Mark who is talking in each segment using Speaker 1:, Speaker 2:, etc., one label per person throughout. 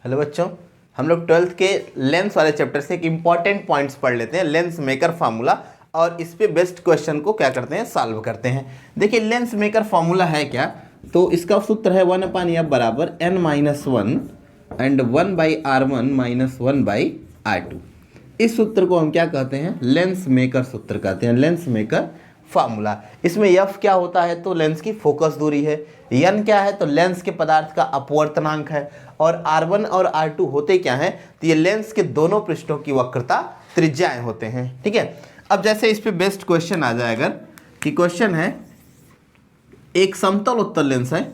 Speaker 1: Hello बच्चों, हम लोग 12th के लेंस वाले चैप्टर से एक इम्पॉर्टेंट पॉइंट्स पढ़ लेते हैं, लेंस मेकर फार्मूला, और इस पे बेस्ट क्वेश्चन को क्या करते हैं, सॉल्व करते हैं। देखिए लेंस मेकर फार्मूला है क्या, तो इसका सूत्र है 1/f बराबर n-1 and 1/r1 minus 1/r2। इस सूत्र को हम क्या कहते हैं, लेंस मेकर सूत्र कहते हैं, लेंस मेकर फार्मूला। इसमें एफ क्या होता है, तो लेंस की फोकस दूरी है। एन क्या है, तो लेंस के पदार्थ का अपवर्तनांक है। और R1 और R2 होते क्या हैं, तो ये लेंस के दोनों पृष्ठों की वक्रता त्रिज्याएं होते हैं। ठीक है, अब जैसे इस पे बेस्ट क्वेश्चन आ जाए अगर, कि क्वेश्चन है एक समतल उत्तल लेंस है,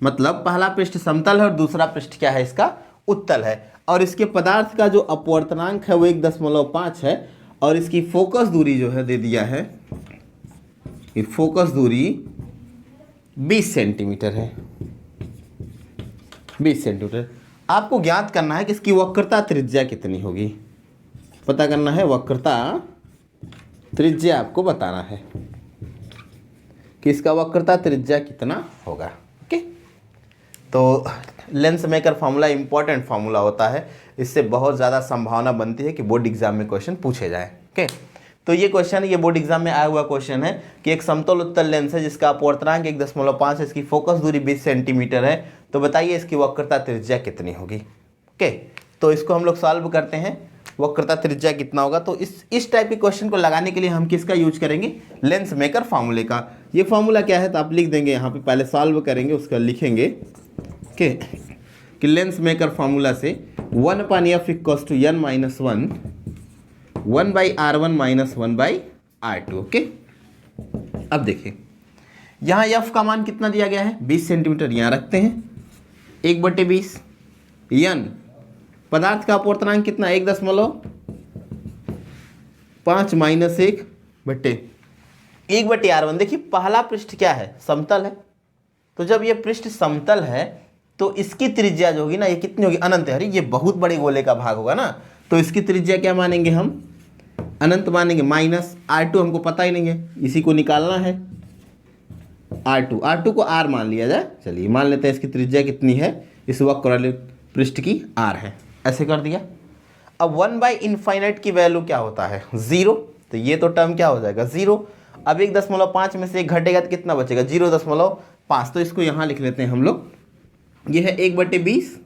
Speaker 1: मतलब पहला पृष्ठ समतल है और दूसरा पृष्ठ क्या है, इसका उत्तल है, और इसके पदार्थ का जो अपवर्तनांक है वो 1.5 है, और इसकी फोकस दूरी जो है दे दिया है, ये फोकस दूरी 20 सेंटीमीटर है। 20 सेंटीमीटर। आपको ज्ञात करना है कि इसकी वक्रता त्रिज्या कितनी होगी, पता करना है वक्रता त्रिज्या, आपको बताना है कि इसका वक्रता त्रिज्या कितना होगा। ओके, तो lens maker formula important formula होता है, इससे बहुत ज़्यादा संभावना बनती है कि बोर्ड एग्जाम में क्वेश्चन पूछे जाए। ओके, तो ये क्वेश्चन, ये बोर्ड एग्जाम में आया हुआ क्वेश्चन है कि एक समतल उत्तल लेंस है जिसका अपवर्तनांक 1.5 है, इसकी फोकस दूरी 20 सेंटीमीटर है, तो बताइए इसकी वक्रता त्रिज्या कितनी होगी। ओके, तो इसको हम लोग सॉल्व करते हैं, वक्रता त्रिज्या कितना होगा। तो इस टाइप के क्वेश्चन को लगाने के लिए हम किसका यूज करेंगे, लेंस मेकर फार्मूले का। ये फार्मूला क्या है, तो आप लिख देंगे यहाँ पे, पहले सॉल्व करेंगे उसका लिखेंगे कि लेंस मेकर फार्मूला से 1/f equals to n-1 1/r1 minus 1/r2। Okay, अब देखिए यहाँ f का मान कितना दिया गया है, 20 सेंटीमीटर, यहाँ रखते हैं 1/20। n पदार्थ का अपवर्तनांक कितना, 1.5 माइनस 1/1/r1। देखिए पहला पृष्ठ क्या है, समतल है, तो जब ये पृष्ठ समतल है तो इसकी त्रिज्या जो होगी ना, ये कितनी होगी, अनंत है। अरे ये बहुत बड़े गोले का भाग होगा ना, तो इसकी त्रिज्या क्या मानेंगे हम, अनंत मानेंगे। माइनस R2 हमको पता ही नहीं है, इसी को निकालना है, R2 को R मान लिया जाए। चलिए मान लेते हैं इसकी त्रिज्या कितनी है, इस वक्र वाले पृष्ठ की R है, ऐसे कर दिया। अब 1/∞ की वैल्यू क्या होता है, 0, तो ये तो टर्म क्या हो जाएगा, 0। अब 1.5 में से 1 घटेगा तो कितना बचेगा, 0.5, तो इसको यहाँ लिख लेते हैं हम लोग, ये है 1/20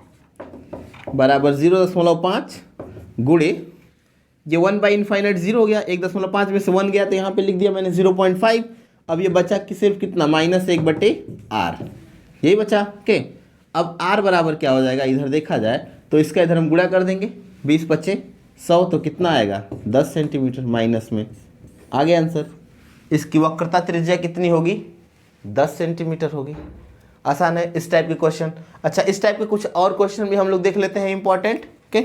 Speaker 1: बराबर 0.5 गुणे, ये 1/∞ 0 हो गया, 1.5 में से 1 गया तो यहाँ पे लिख दिया मैंने 0.5। अब ये बचा कि सिर्फ कितना, -1/r, यही बचा। ओके, अब r बराबर क्या हो जाएगा, इधर देखा जाए तो इसका इधर हम गुणा कर देंगे, 20×5 = 100, तो कितना आएगा, 10 सेंटीमीटर, माइनस में आ गया आंसर। इसकी वक्रता त्रिज्या कितनी होगी, 10 सेंटीमीटर होगी। आसान है इस टाइप के क्वेश्चन। अच्छा, इस टाइप के कुछ और क्वेश्चन भी हम लोग देख लेते हैं इंपॉर्टेंट। ओके,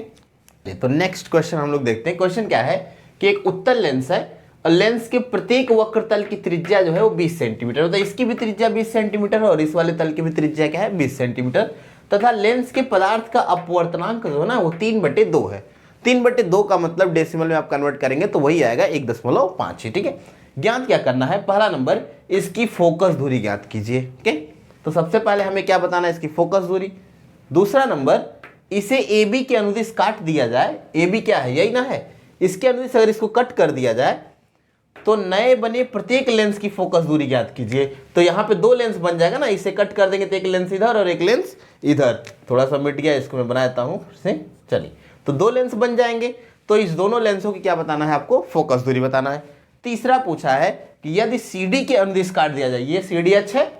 Speaker 1: तो नेक्स्ट क्वेश्चन हम लोग देखते हैं। क्वेश्चन क्या है कि एक उत्तल लेंस है और लेंस के प्रत्येक वक्रतल की त्रिज्या जो है वो 20 सेंटीमीटर, मतलब इसकी भी त्रिज्या 20 सेंटीमीटर है और इस वाले तल की भी त्रिज्या क्या है, 20 सेंटीमीटर, तथा लेंस के पदार्थ का अपवर्तनांक जो है ना वो 3/2 है। 3/2 का मतलब डेसिमल में आप कन्वर्ट करेंगे तो वही आएगा 1.5 ही। ठीक है, ज्ञात क्या करना है, पहला नंबर इसकी फोकस दूरी ज्ञात कीजिए। ओके, तो सबसे पहले हमें क्या बताना है, इसकी फोकस दूरी। दूसरा नंबर, इसे AB के अनुदिश काट दिया जाए, AB क्या है, यही ना है, इसके अनुदिश अगर इसको कट कर दिया जाए तो नए बने प्रत्येक लेंस की फोकस दूरी ज्ञात कीजिए। तो यहाँ पे 2 लेंस बन जाएगा ना, इसे कट कर देंगे तो एक लेंस इधर और एक लेंस इधर, थोड़ा सा मिट गया, इसको मैं बना देता हूँ फिर से। चलिए, तो 2 लेंस बन जाएंगे, तो इस दोनों लेंसों की क्या बताना है, आपको फोकस दूरी बताना है। तीसरा पूछा है कि यदि CD के अनुदिश काट दिया जाए, ये CDH है,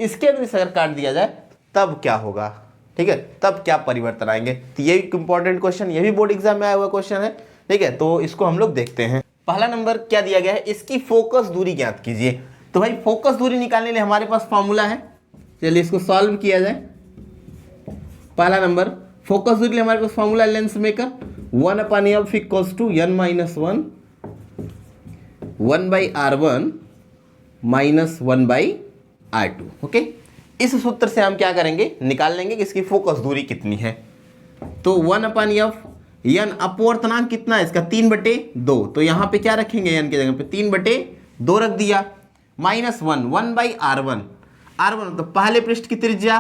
Speaker 1: इसके अनुदिश अगर काट दिया जाए तब क्या होगा, ठीक है, तब क्या परिवर्तन आएंगे। तो ये एक इंपॉर्टेंट क्वेश्चन, ये भी बोर्ड एग्जाम में आया हुआ क्वेश्चन है। ठीक है, तो इसको हम लोग देखते हैं। पहला नंबर क्या दिया गया है, इसकी फोकस दूरी ज्ञात कीजिए। तो भाई फोकस दूरी निकालने के लिए हमारे पास फॉर्मूला है, चलिए इसको सॉल्व किया जाए। पहला नंबर फोकस दूरी हमारे पास formula lens maker 1/f equals to n-1 1/r1 minus 1/r2। Okay, इस सूत्र से हम क्या करेंगे, निकाल लेंगे कि इसकी फोकस दूरी कितनी है। तो 1/f, n अपवर्तनांक कितना है इसका, 3/2, तो यहाँ पे क्या रखेंगे, n की जगह पे 3/2 रख दिया, -1 1/r1, R1 तो पहले पृष्ठ की त्रिज्या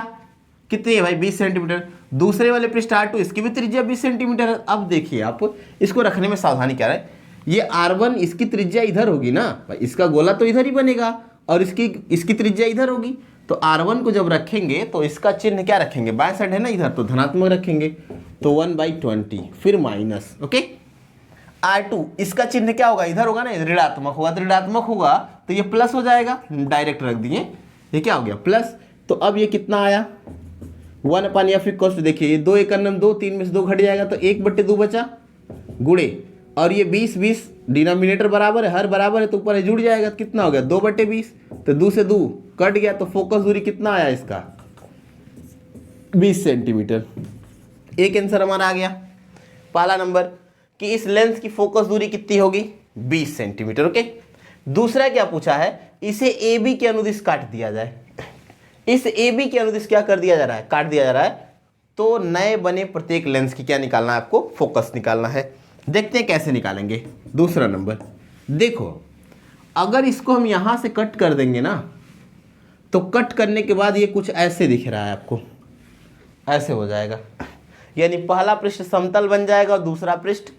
Speaker 1: कितनी है भाई 20 सेंटीमीटर। दूसरे वाले पृष्ठ R2 इसकी भी त्रिज्या 20 सेंटीमीटर है। अब देखिए आप इसको रखने में सावधानी क्या है, ये R1 इसकी त्रिज्या इधर होगी ना भाई, इसका गोला तो इधर ही बनेगा और इसकी त्रिज्या इधर होगी। तो R1 को जब रखेंगे तो इसका चिन्ह क्या रखेंगे, बाएं साइड है ना इधर, तो धनात्मक रखेंगे। तो 1/20 फिर माइनस, ओके। R2 इसका चिन्ह क्या होगा, इधर होगा ना, ऋणात्मक होगा। तो ऋणात्मक होगा तो ये प्लस हो जाएगा, डायरेक्ट रख दिए, ये क्या हो गया प्लस। तो अब ये कितना आया 1/f इक्वल टू, देखिए ये 2 एकम 2, 3 में से 2 घट जाएगा तो 1/2 बचा, गुणे, और ये 20 डिनोमिनेटर बराबर है, हर बराबर है तो ऊपर जुड़ जाएगा, कितना हो गया 2/20। तो 2 से 2 कट गया, तो फोकस दूरी कितना आया इसका 20 सेंटीमीटर। एक आंसर हमारा आ गया पहला नंबर कि इस लेंस की फोकस दूरी कितनी होगी 20 सेंटीमीटर, ओके। दूसरा क्या पूछा है, इसे ए बी के अनुदिश काट दिया जाए। इस ए बी के अनुदिश क्या कर दिया जा रहा है, काट दिया जा रहा है। तो नए बने प्रत्येक लेंस की क्या निकालना है आपको, फोकस निकालना है। देखते हैं कैसे निकालेंगे। दूसरा नंबर देखो, अगर इसको हम यहां से कट कर देंगे ना, तो कट करने के बाद ये कुछ ऐसे दिख रहा है आपको, ऐसे हो जाएगा, यानी पहला पृष्ठ समतल बन जाएगा और दूसरा पृष्ठ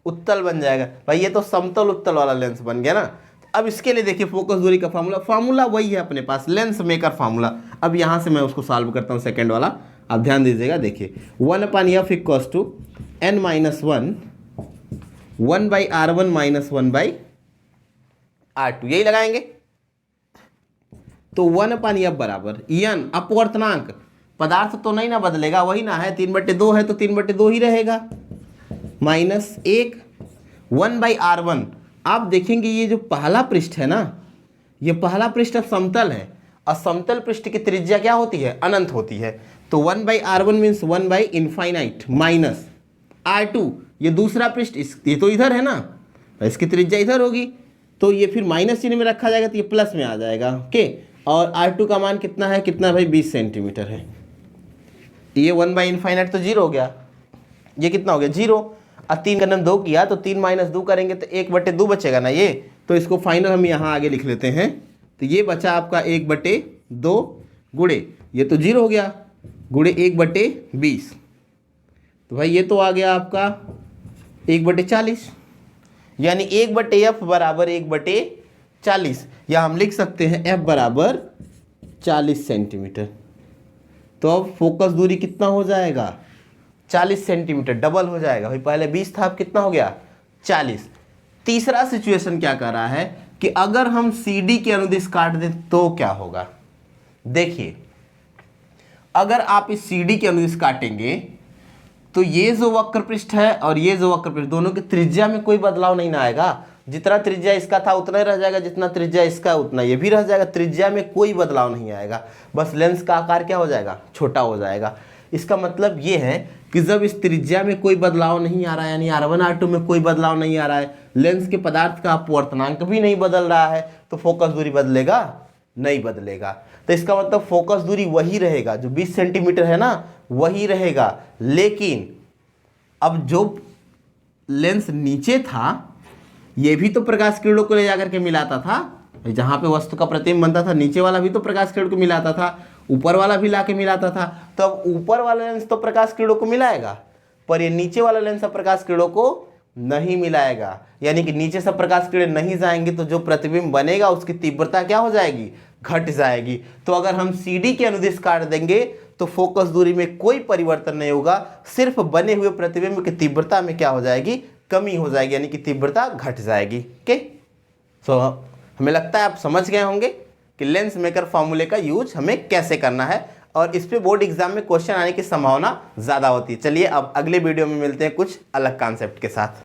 Speaker 1: उत्तल बन जाएगा। भाई ये तो समतल उत्तल वाला लेंस बन गया ना। अब इसके लिए देखिए फोकस दूरी का फार्मूला वही है अपने पास, लेंस मेकर फार्मूला। अब यहाँ से मैं उसको सॉल्व करता हूँ, सेकेंड वाला आप ध्यान दीजिएगा। देखिए 1/f equals to n-1 1/r1 - 1/r2, यही लगाएंगे। तो 1/f बराबर n अपवर्तनांक, पदार्थ तो नहीं ना बदलेगा, वही ना है, 3/2 है तो 3/2 ही रहेगा, माइनस 1/r1। आप देखेंगे ये जो पहला पृष्ठ है ना, ये पहला पृष्ठ अब समतल है और समतल पृष्ठ की त्रिज्या क्या होती है, अनंत होती है। तो 1/r1 मीन्स 1/इनफाइनाइट माइनस r2, ये दूसरा पृष्ठ, ये तो इधर है ना, इसकी त्रिज्या इधर होगी, तो ये फिर माइनस चिन्ह में रखा जाएगा तो ये प्लस में आ जाएगा, ओके। और r2 का मान कितना है, कितना भाई 20 सेंटीमीटर है। ये 1/इनफाइनाइट तो 0 हो गया, ये कितना हो गया 0, और 3 का 2 किया तो 3 - 2 करेंगे तो 1/2 बचेगा ना ये। तो इसको फाइनल हम यहाँ आगे लिख लेते हैं। तो ये बचा आपका 1/2 गुणे, ये तो 0 हो गया, गुणे 1/20। तो भाई ये तो आ गया आपका 1/40, यानी 1/f बराबर 1/40, या हम लिख सकते हैं f बराबर 40 सेंटीमीटर। तो अब फोकस दूरी कितना हो जाएगा 40 सेंटीमीटर, डबल हो जाएगा भाई, पहले 20 था अब कितना हो गया 40। तीसरा सिचुएशन क्या कर रहा है कि अगर हम CD के अनुदिश काट दें तो क्या होगा। देखिए अगर आप इस CD के अनुदिश काटेंगे तो ये जो वक्र पृष्ठ है और ये जो वक्र पृष्ठ, दोनों की त्रिज्या में कोई बदलाव नहीं ना आएगा। जितना त्रिज्या इसका था उतना ही रह जाएगा, जितना त्रिज्या इसका उतना ये भी रह जाएगा, त्रिज्या में कोई बदलाव नहीं आएगा, बस लेंस का आकार क्या हो जाएगा, छोटा हो जाएगा। इसका मतलब ये है कि जब इस त्रिज्या में कोई बदलाव नहीं आ रहा है, यानी R1 R2 में कोई बदलाव नहीं आ रहा है, लेंस के पदार्थ का अपवर्तनांक भी नहीं बदल रहा है, तो फोकस दूरी बदलेगा, नहीं बदलेगा। तो इसका मतलब फोकस दूरी वही रहेगा, जो 20 सेंटीमीटर है ना वही रहेगा। लेकिन अब जो लेंस नीचे था ये भी तो प्रकाश किरणों को ले जाकर के मिलाता था, जहां पे वस्तु का प्रतिबिंब बनता था नीचे वाला भी तो प्रकाश किरण को मिलाता था, ऊपर वाला भी लाके मिलाता था। तो अब ऊपर वाला लेंस तो प्रकाश किरणों को मिलाएगा, पर ये नीचे वाला लेंस अब प्रकाश किरणों को नहीं मिलाएगा, यानी कि नीचे से प्रकाश किरण नहीं जाएंगी तो जो प्रतिबिंब बनेगा उसकी तीव्रता क्या हो जाएगी, घट जाएगी। तो अगर हम CD के अनुदिश काट देंगे तो फोकस दूरी में कोई परिवर्तन नहीं होगा, सिर्फ बने हुए प्रतिबिंब की तीव्रता में क्या हो जाएगी, कमी हो जाएगी, यानी कि तीव्रता घट जाएगी, ओके। सो हमें लगता है आप समझ गए होंगे कि लेंस मेकर फॉर्मूले का यूज हमें कैसे करना है, और इस पे बोर्ड एग्जाम में क्वेश्चन आने की संभावना ज़्यादा होती है। चलिए अब अगले वीडियो में मिलते हैं कुछ अलग कॉन्सेप्ट के साथ।